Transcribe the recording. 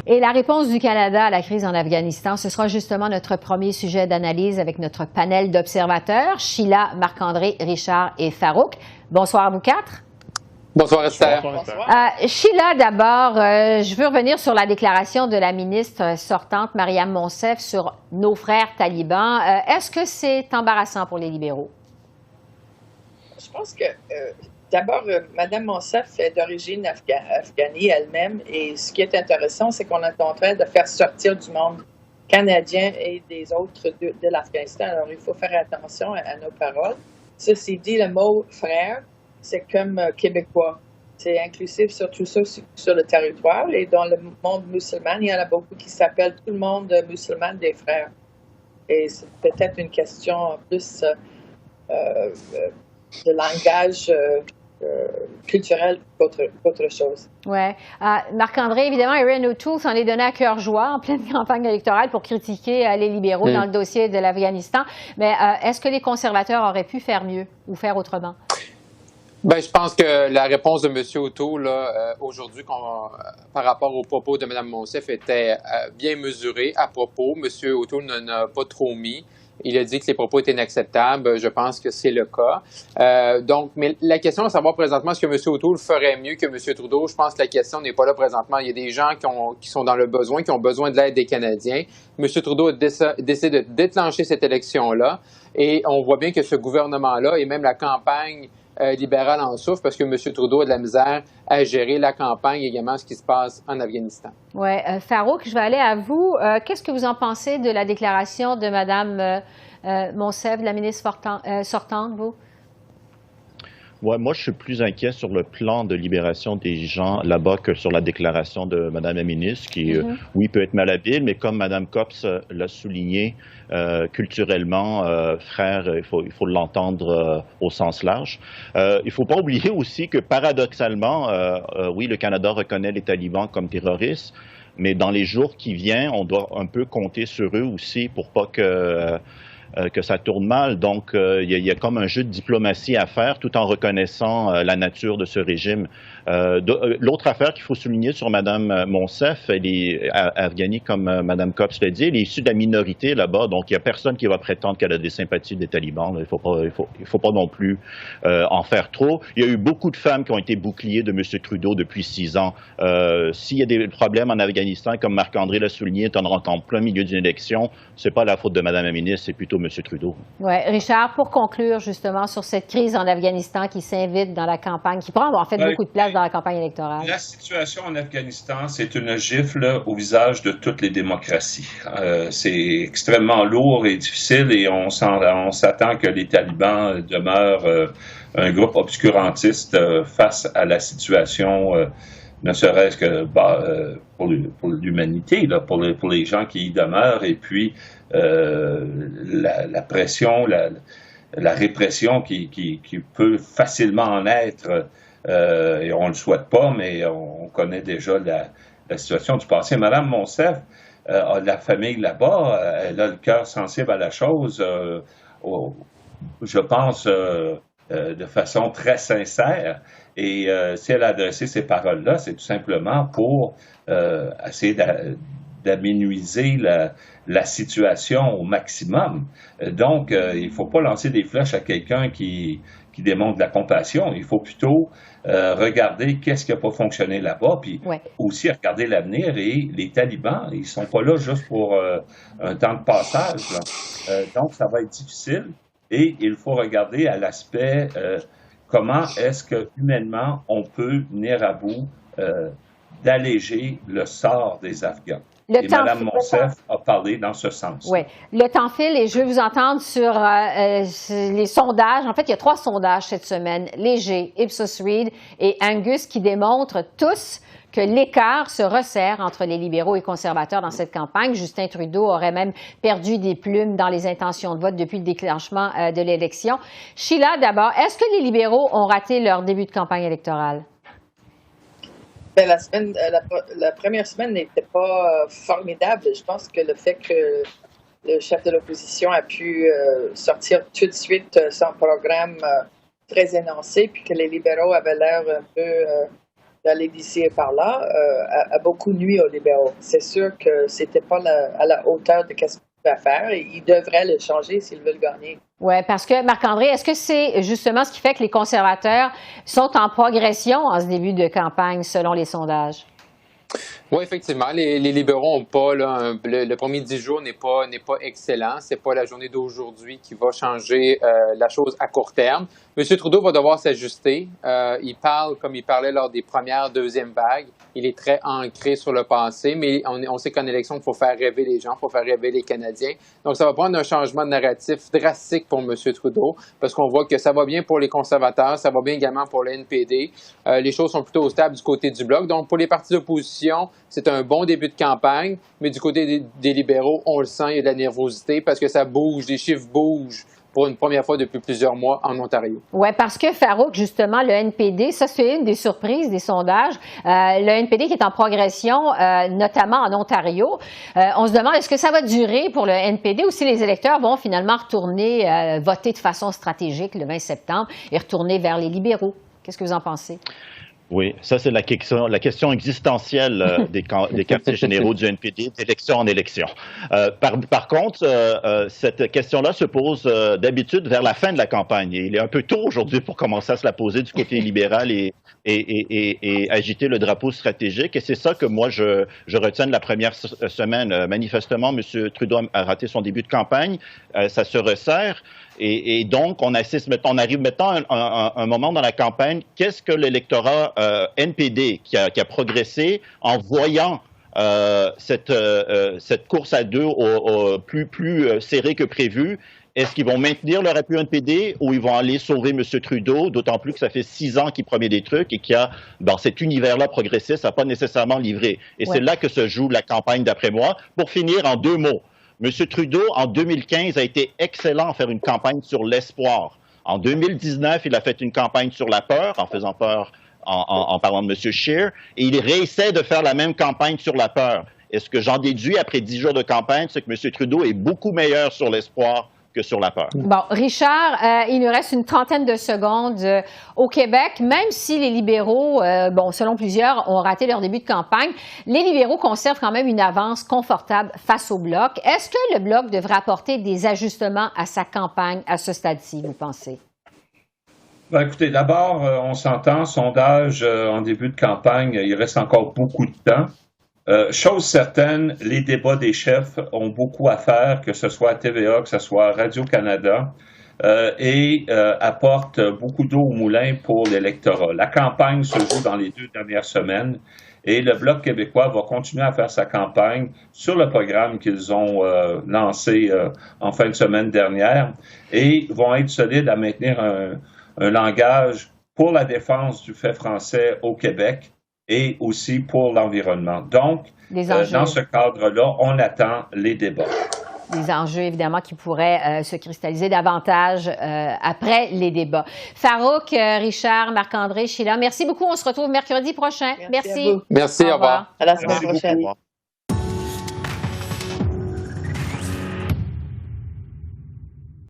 Et la réponse du Canada à la crise en Afghanistan, ce sera justement notre premier sujet d'analyse avec notre panel d'observateurs, Sheila, Marc-André, Richard et Farouk. Bonsoir à vous quatre. Bonsoir Esther. Sheila, d'abord, je veux revenir sur la déclaration de la ministre sortante, Mariam Monsef, sur nos frères talibans. Est-ce que c'est embarrassant pour les libéraux? Je pense que, d'abord, Mme Monsef est d'origine afghanie elle-même. Et ce qui est intéressant, c'est qu'on est en train de faire sortir du monde canadien et des autres de l'Afghanistan. Alors, il faut faire attention à nos paroles. Ceci dit, le mot « frère », c'est comme québécois. C'est inclusif surtout sur le territoire. Et dans le monde musulman, il y en a beaucoup qui s'appellent tout le monde musulman des frères. Et c'est peut-être une question plus de langage culturel qu'autre chose. Oui. Marc-André, évidemment, Erin O'Toole s'en est donné à cœur joie en pleine campagne électorale pour critiquer les libéraux dans le dossier de l'Afghanistan. Mais est-ce que les conservateurs auraient pu faire mieux ou faire autrement? Ben, je pense que la réponse de M. O'Toole aujourd'hui par rapport aux propos de Mme Monsef était bien mesurée à propos. M. O'Toole n'en a pas trop mis. Il a dit que les propos étaient inacceptables. Je pense que c'est le cas. Mais la question à savoir présentement, est-ce que M. O'Toole ferait mieux que M. Trudeau? Je pense que la question n'est pas là présentement. Il y a des gens qui sont dans le besoin, qui ont besoin de l'aide des Canadiens. M. Trudeau a décidé de déclencher cette élection-là. Et on voit bien que ce gouvernement-là et même la campagne libérale en souffre parce que M. Trudeau a de la misère à gérer la campagne et également ce qui se passe en Afghanistan. Oui. Farouk, je vais aller à vous. Qu'est-ce que vous en pensez de la déclaration de Mme Monsef, la ministre sortante, vous? Ouais, moi, je suis plus inquiet sur le plan de libération des gens là-bas que sur la déclaration de Mme la ministre, qui, oui, peut être malhabile, mais comme Mme Copps l'a souligné, culturellement, frère, il faut l'entendre au sens large. Il ne faut pas oublier aussi que, paradoxalement, oui, le Canada reconnaît les talibans comme terroristes, mais dans les jours qui viennent, on doit un peu compter sur eux aussi pour pas que ça tourne mal. Donc, il y a comme un jeu de diplomatie à faire tout en reconnaissant la nature de ce régime. L'autre affaire qu'il faut souligner sur Mme Monsef, elle est afghanie, comme Mme Copps l'a dit, elle est issue de la minorité là-bas, donc il n'y a personne qui va prétendre qu'elle a des sympathies des talibans. Là. Il faut pas non plus en faire trop. Il y a eu beaucoup de femmes qui ont été boucliers de M. Trudeau depuis 6 ans. S'il y a des problèmes en Afghanistan, comme Marc-André l'a souligné, on rentre en plein milieu d'une élection, c'est pas la faute de Mme la ministre, c'est plutôt M. Trudeau. Oui. Richard, pour conclure justement sur cette crise en Afghanistan qui s'invite dans la campagne, qui prend en fait beaucoup de place dans la campagne électorale. La situation en Afghanistan, c'est une gifle au visage de toutes les démocraties. C'est extrêmement lourd et difficile et on s'attend que les talibans demeurent un groupe obscurantiste face à la situation, ne serait-ce que pour l'humanité, pour les gens qui y demeurent, et puis la pression, la répression qui peut facilement en être, et on ne le souhaite pas, mais on connaît déjà la situation du passé. Madame Monsef a de la famille là-bas, elle a le cœur sensible à la chose, je pense, de façon très sincère. Et si elle a adressé ces paroles-là, c'est tout simplement pour essayer d'aménuiser la situation au maximum. Donc, il ne faut pas lancer des flèches à quelqu'un qui démontre de la compassion. Il faut plutôt regarder qu'est-ce qui n'a pas fonctionné là-bas, puis aussi regarder l'avenir. Et les talibans, ils ne sont pas là juste pour un temps de passage. Donc, ça va être difficile. Et il faut regarder à l'aspect comment est-ce que humainement on peut venir à bout d'alléger le sort des Afghans. Et Mme Monsef a parlé dans ce sens. Oui. Le temps file et je veux vous entendre sur les sondages. En fait, il y a 3 sondages cette semaine, Léger, Ipsos Reid et Angus, qui démontrent tous que l'écart se resserre entre les libéraux et conservateurs dans cette campagne. Justin Trudeau aurait même perdu des plumes dans les intentions de vote depuis le déclenchement de l'élection. Sheila, d'abord, est-ce que les libéraux ont raté leur début de campagne électorale? Bien, la première semaine n'était pas formidable. Je pense que le fait que le chef de l'opposition a pu sortir tout de suite son programme très énoncé, puis que les libéraux avaient l'air un peu d'aller d'ici et par là a beaucoup nuit aux libéraux. C'est sûr que c'était pas à la hauteur de ce qu'ils pouvaient faire et ils devraient le changer s'ils veulent gagner. Oui, parce que, Marc-André, est-ce que c'est justement ce qui fait que les conservateurs sont en progression en ce début de campagne, selon les sondages? Oui, effectivement, les libéraux n'ont pas, là, le premier 10 jours n'est pas excellent. C'est pas la journée d'aujourd'hui qui va changer la chose à court terme. M. Trudeau va devoir s'ajuster. Il parle comme il parlait lors des premières, deuxièmes vagues. Il est très ancré sur le passé, mais on sait qu'en élection, il faut faire rêver les gens, il faut faire rêver les Canadiens. Donc, ça va prendre un changement de narratif drastique pour M. Trudeau, parce qu'on voit que ça va bien pour les conservateurs, ça va bien également pour le NPD. Les choses sont plutôt stables du côté du Bloc. Donc, pour les partis d'opposition, c'est un bon début de campagne, mais du côté des libéraux, on le sent, il y a de la nervosité parce que ça bouge, les chiffres bougent pour une première fois depuis plusieurs mois en Ontario. Oui, parce que Farouk, justement, le NPD, ça c'est une des surprises des sondages. Le NPD qui est en progression, notamment en Ontario. On se demande, est-ce que ça va durer pour le NPD ou si les électeurs vont finalement retourner voter de façon stratégique le 20 septembre et retourner vers les libéraux? Qu'est-ce que vous en pensez? Oui, ça c'est la question existentielle des quartiers généraux du NPD, d'élection en élection. Par contre, cette question-là se pose d'habitude vers la fin de la campagne. Et il est un peu tôt aujourd'hui pour commencer à se la poser du côté libéral et agiter le drapeau stratégique. Et c'est ça que moi je retiens de la première semaine. Manifestement, M. Trudeau a raté son début de campagne. Ça se resserre. Et donc, on arrive maintenant à un moment dans la campagne. Qu'est-ce que l'électorat NPD qui a progressé en voyant cette course à deux plus serrée que prévu? Est-ce qu'ils vont maintenir leur appui NPD ou ils vont aller sauver M. Trudeau, d'autant plus que ça fait 6 ans qu'il promet des trucs et qu'il y a, dans cet univers-là progressiste, ça n'a pas nécessairement livré. Et c'est là que se joue la campagne, d'après moi. Pour finir, en 2 mots. M. Trudeau, en 2015, a été excellent à faire une campagne sur l'espoir. En 2019, il a fait une campagne sur la peur, en faisant peur en parlant de M. Scheer, et il réessaie de faire la même campagne sur la peur. Et ce que j'en déduis après 10 jours de campagne, c'est que M. Trudeau est beaucoup meilleur sur l'espoir que sur la peur. Bon, Richard, il nous reste une trentaine de secondes au Québec. Même si les libéraux, selon plusieurs, ont raté leur début de campagne, les libéraux conservent quand même une avance confortable face au Bloc. Est-ce que le Bloc devrait apporter des ajustements à sa campagne à ce stade-ci, vous pensez? Ben, écoutez, d'abord, on s'entend, sondage en début de campagne, il reste encore beaucoup de temps. Chose certaine, les débats des chefs ont beaucoup à faire, que ce soit à TVA, que ce soit à Radio-Canada, et apportent beaucoup d'eau au moulin pour l'électorat. La campagne se joue dans les 2 dernières semaines et le Bloc québécois va continuer à faire sa campagne sur le programme qu'ils ont lancé en fin de semaine dernière et vont être solides à maintenir un langage pour la défense du fait français au Québec et aussi pour l'environnement. Donc, dans ce cadre-là, on attend les débats. Des enjeux, évidemment, qui pourraient se cristalliser davantage après les débats. Farouk, Richard, Marc-André, Sheila, merci beaucoup. On se retrouve mercredi prochain. Merci. Merci, au revoir. À la semaine prochaine.